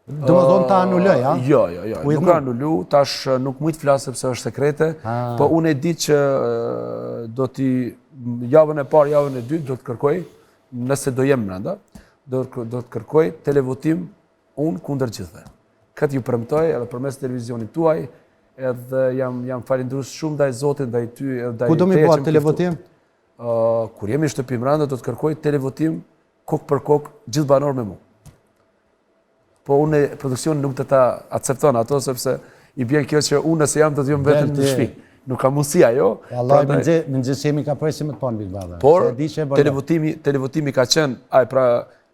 Do më thonë ta anuloj, a? Jo, nuk anulu, tash nuk mujt flasë sepse është sekrete, po unë e di që do t'i javën e parë, javën e dytë do të kërkoj, nëse do jem brenda, do të kërkoj televotim unë kundër gjithëve. Këtë ju premtoj edhe përmes televizionit tuaj, edhe jam falendrues shumë ndaj Zotit, ndaj ty, ndaj ku do mi bëhet televotim? Kur jemi në shtëpi brenda do të kërkoj televotim kokë për kokë gjithë banor me mua. Po unë produksion nuk të ta akcepton ato, sepse i bjen kjo që unë nëse jam do të jam vetëm të shtëpi. Nuk ka mundësi ajo. Allah më nxesemi ka presim të panë Big Brother. Por televotimi ka qenë, pra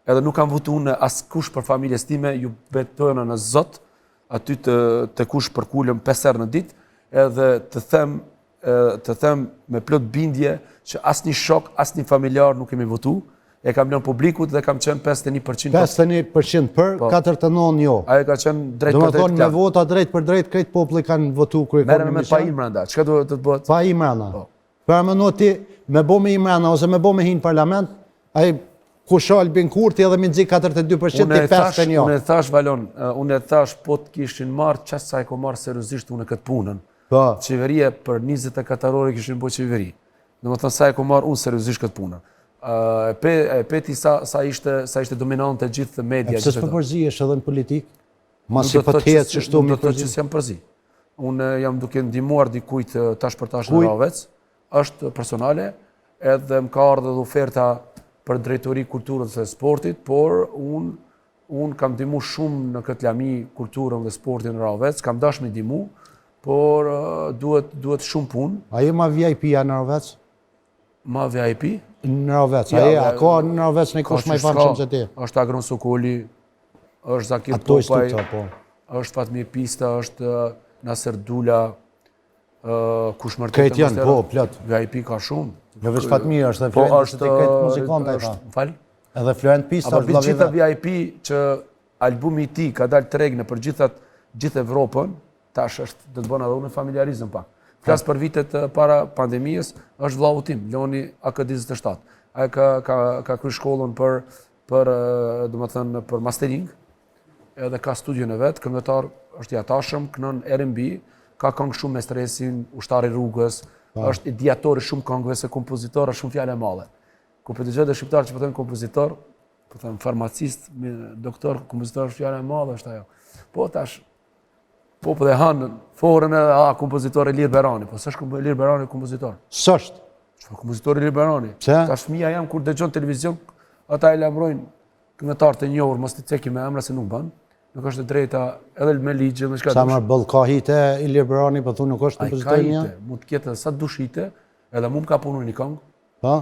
edhe nuk kam votu unë askush për familjes time, ju betojnë në Zot, aty të kush përkulëm 5 herë në ditë, edhe të them me plot bindje që asnjë shok, asnjë familjar nuk kemi votu. E kam lënë publikut dhe kam qenë 51%. 51% për, 49% jo. Ajo ka qenë drejt për drejt. Do më thonë me vota drejt për drejt, krejt populli kanë votu kërë merrem me pa Imrana. Çka do të bëhet? Pa Imrana. Për më ti, me bo me Imrana ose me bo me hinë parlament, ai kusha Albin Kurti edhe me nxik 42% të 5% jo. Unë e thash, Valon, unë e thash, po të kishin marrë, qasë sa e ko marrë seriozisht unë këtë punën. Qeveria për 24 orë kishin bo qeveri. Dhe më thënë sa e ko marrë unë seriozisht këtë punën. Peti sa ishte dominante gjithë media. Pse s'po përzihesh edhe në politikë? Masi po të hetë që shtu mi përzi? Do të thotë që s'jam përzi. Unë jam duke ndihmuar dikujt tash për tash në Ravec, është personale, edhe më ka ardhur oferta për drejtori kulturës dhe sportit, por unë kam ndihmu shumë në këtë lami kulturën dhe sportin në Ravec, kam dash me ndihmu, por duhet shumë punë. Ajo ma VIP-a në Ravec? Ma VIP? Në Ravec, a ka në Ravec në kush ma i fanë shumë që ti? Është Agron Sokoli, është Zakir Popaj, po. është Fatmi Pista, është Nasser Dula, kush mërtet Këtë janë, po, plot. VIP ka shumë. Në veç Fatmi është, dhe Florent të këtë muzikant e ka. Falë? Edhe Florent Pista është vlavive. Gjitha VIP që albumi ti ka dalë treg në për gjithë Evropën, tash është, dhe të bëna dhe unë familjarizëm pak. Flasë për vitet para pandemijës, është vllau tim, Loni AK-27. Ai ka kry shkollën për mastering, edhe ka studion e vetë, këngëtar është i atashëm, kënon R&B, ka këngë shumë me stresin, ushtari rrugës, është ideatori shumë këngëve, se kompozitor është shumë fjale e madhe. Ku për të gjithë dhe shqiptarë që për thënë kompozitor, për thënë farmacist, doktor, kompozitor është fjale e madhe, është ajo. Po tash, po për dhe hanë forën e kompozitor Elir Berani, po së është Elir Berani kompozitor? Së është? Që kompozitor Elir Berani? Që? Ta shmija jam kur dëgjon televizion, ata e lamrojnë këngëtar të njohur, mos të ceki me emra se nuk banë, nuk është drejta edhe me ligje, me shka dush. Sa marë bëllë ka hite Elir Berani, për thu nuk është kompozitor një? Ka hite, mund të kjetë sa dush hite, edhe mu më ka punu një këngë. Pa?